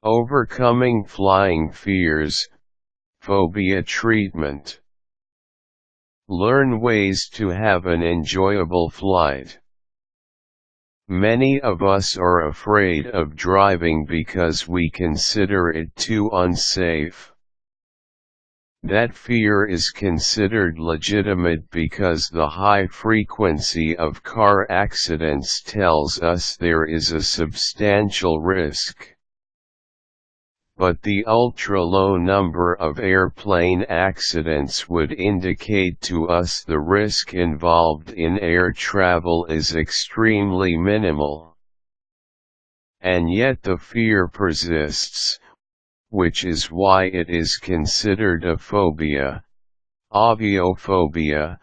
Overcoming flying fears, phobia treatment. Learn ways to have an enjoyable flight. Many of us are afraid of driving because we consider it too unsafe. That fear is considered legitimate because the high frequency of car accidents tells us there is a substantial risk. But the ultra-low number of airplane accidents would indicate to us the risk involved in air travel is extremely minimal. And yet the fear persists, which is why it is considered a phobia, aviophobia,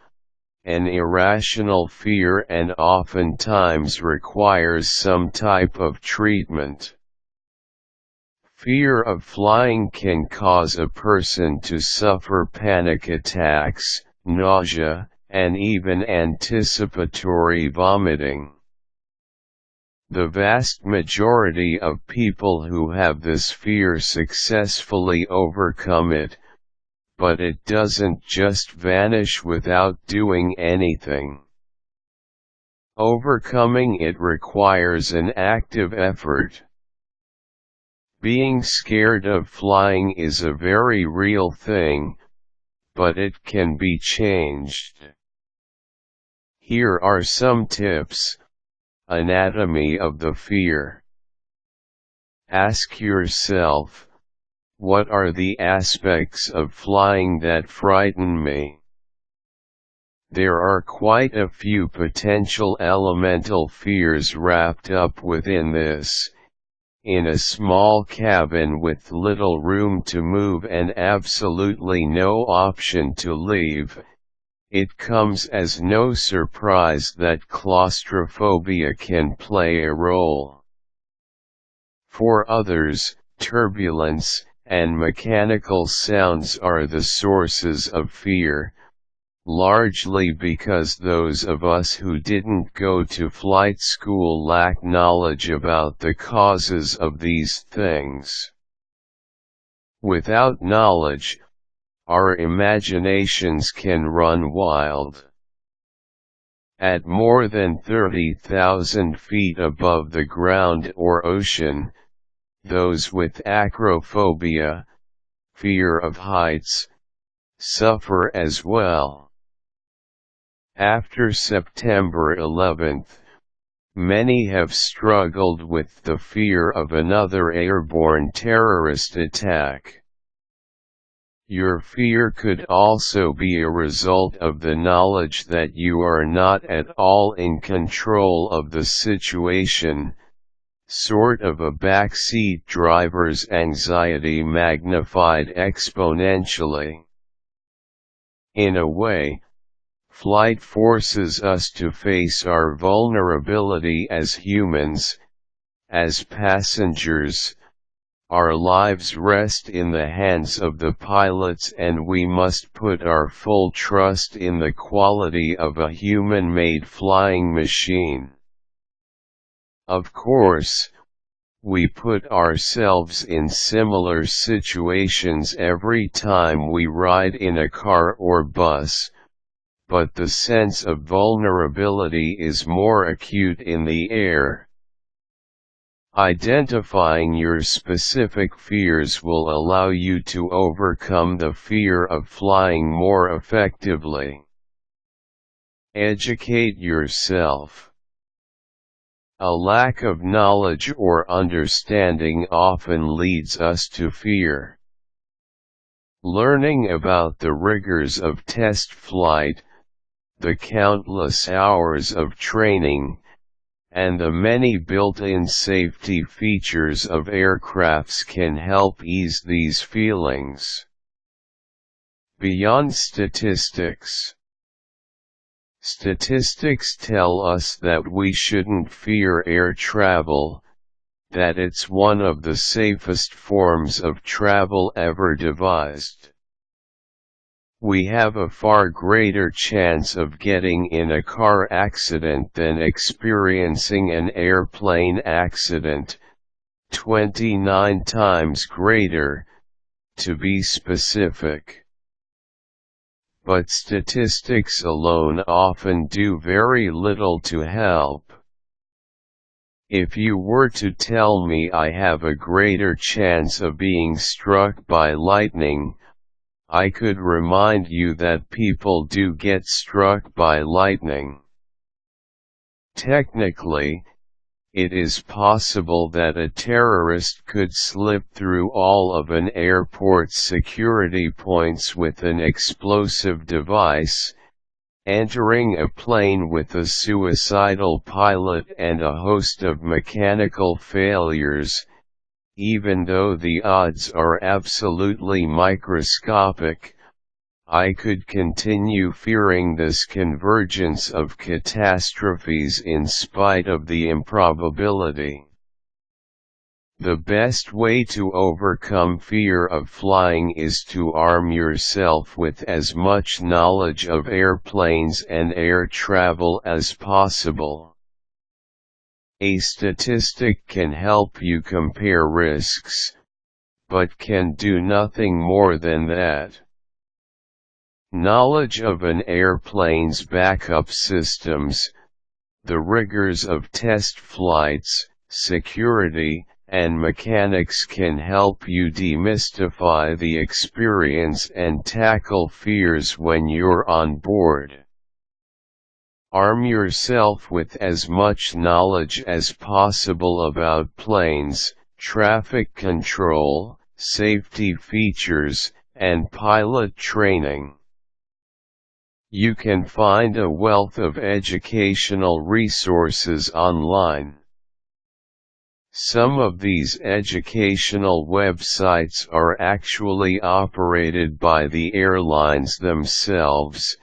an irrational fear, and oftentimes requires some type of treatment. Fear of flying can cause a person to suffer panic attacks, nausea, and even anticipatory vomiting. The vast majority of people who have this fear successfully overcome it, but it doesn't just vanish without doing anything. Overcoming it requires an active effort. Being scared of flying is a very real thing, but it can be changed. Here are some tips. Anatomy of the fear. Ask yourself, what are the aspects of flying that frighten me? There are quite a few potential elemental fears wrapped up within this. In a small cabin with little room to move and absolutely no option to leave, it comes as no surprise that claustrophobia can play a role. For others, turbulence and mechanical sounds are the sources of fear, largely because those of us who didn't go to flight school lack knowledge about the causes of these things. Without knowledge, our imaginations can run wild. At more than 30,000 feet above the ground or ocean, those with acrophobia, fear of heights, suffer as well. After September 11, many have struggled with the fear of another airborne terrorist attack. Your fear could also be a result of the knowledge that you are not at all in control of the situation, sort of a backseat driver's anxiety magnified exponentially. In a way, flight forces us to face our vulnerability as humans. As passengers, our lives rest in the hands of the pilots, and we must put our full trust in the quality of a human-made flying machine. Of course, we put ourselves in similar situations every time we ride in a car or bus, but the sense of vulnerability is more acute in the air. Identifying your specific fears will allow you to overcome the fear of flying more effectively. Educate yourself. A lack of knowledge or understanding often leads us to fear. Learning about the rigors of test flight, the countless hours of training, and the many built-in safety features of aircrafts can help ease these feelings. Beyond statistics. Statistics tell us that we shouldn't fear air travel, that it's one of the safest forms of travel ever devised. We have a far greater chance of getting in a car accident than experiencing an airplane accident, 29 times greater, to be specific. But statistics alone often do very little to help. If you were to tell me I have a greater chance of being struck by lightning, I could remind you that people do get struck by lightning. Technically, it is possible that a terrorist could slip through all of an airport's security points with an explosive device, entering a plane with a suicidal pilot and a host of mechanical failures, even though the odds are absolutely microscopic. I could continue fearing this convergence of catastrophes in spite of the improbability. The best way to overcome fear of flying is to arm yourself with as much knowledge of airplanes and air travel as possible. A statistic can help you compare risks, but can do nothing more than that. Knowledge of an airplane's backup systems, the rigors of test flights, security, and mechanics can help you demystify the experience and tackle fears when you're on board. Arm yourself with as much knowledge as possible about planes, traffic control, safety features, and pilot training. You can find a wealth of educational resources online. Some of these educational websites are actually operated by the airlines themselves,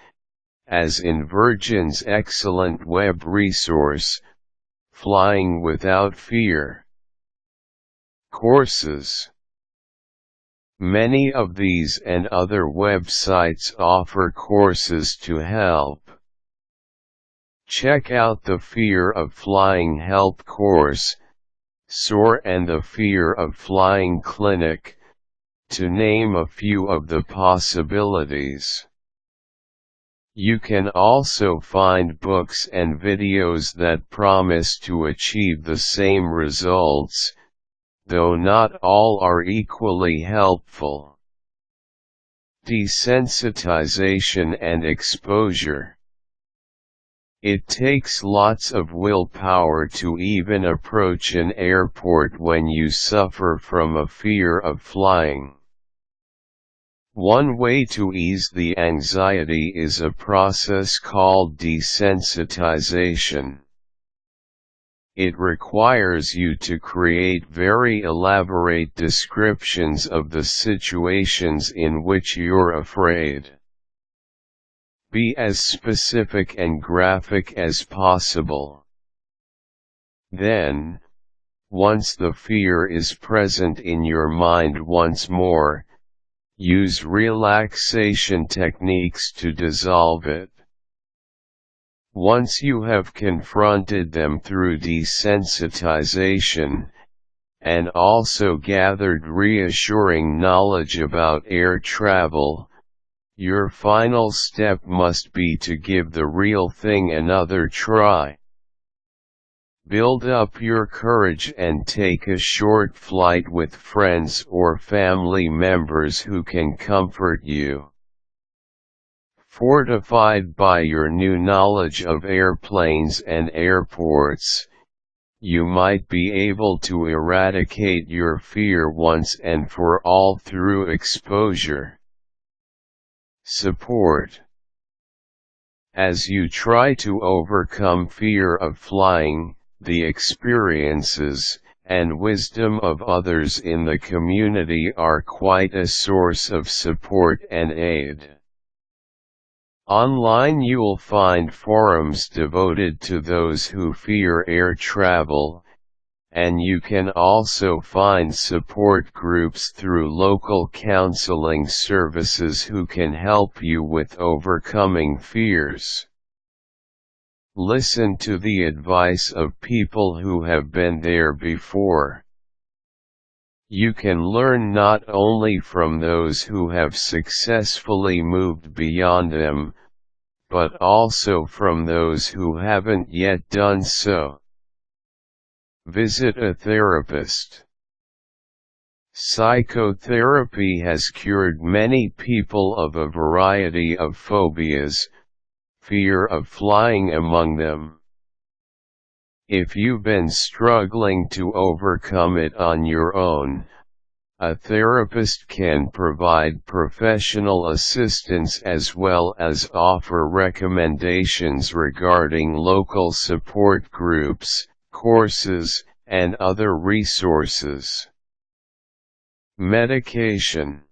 as in Virgin's excellent web resource, Flying Without Fear. Courses. Many of these and other websites offer courses to help. Check out the Fear of Flying Help course, SOAR, and the Fear of Flying Clinic, to name a few of the possibilities. You can also find books and videos that promise to achieve the same results, though not all are equally helpful. Desensitization and exposure. It takes lots of willpower to even approach an airport when you suffer from a fear of flying. One way to ease the anxiety is a process called desensitization. It requires you to create very elaborate descriptions of the situations in which you're afraid. Be as specific and graphic as possible. Then, once the fear is present in your mind once more, use relaxation techniques to dissolve it. Once you have confronted them through desensitization, and also gathered reassuring knowledge about air travel, your final step must be to give the real thing another try. Build up your courage and take a short flight with friends or family members who can comfort you. Fortified by your new knowledge of airplanes and airports, you might be able to eradicate your fear once and for all through exposure. Support. As you try to overcome fear of flying, the experiences and wisdom of others in the community are quite a source of support and aid. Online you'll find forums devoted to those who fear air travel, and you can also find support groups through local counseling services who can help you with overcoming fears. Listen to the advice of people who have been there before. You can learn not only from those who have successfully moved beyond them, but also from those who haven't yet done so. Visit a therapist. Psychotherapy has cured many people of a variety of phobias, fear of flying among them. If you've been struggling to overcome it on your own, a therapist can provide professional assistance as well as offer recommendations regarding local support groups, courses, and other resources. Medication.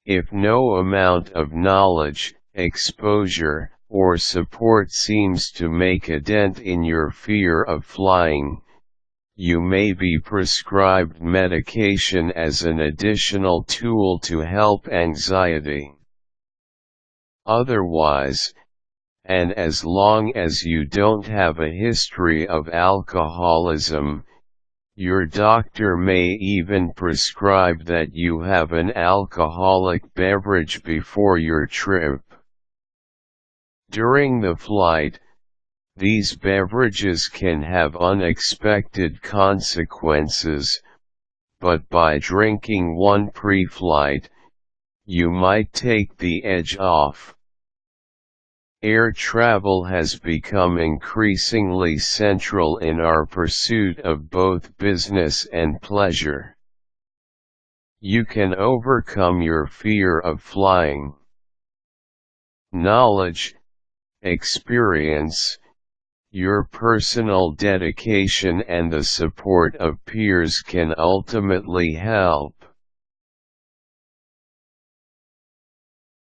If no amount of knowledge, exposure, or support seems to make a dent in your fear of flying, you may be prescribed medication as an additional tool to help anxiety. Otherwise, and as long as you don't have a history of alcoholism, your doctor may even prescribe that you have an alcoholic beverage before your trip. During the flight, these beverages can have unexpected consequences, but by drinking one pre-flight, you might take the edge off. Air travel has become increasingly central in our pursuit of both business and pleasure. You can overcome your fear of flying. Knowledge, experience, your personal dedication and the support of peers can ultimately help.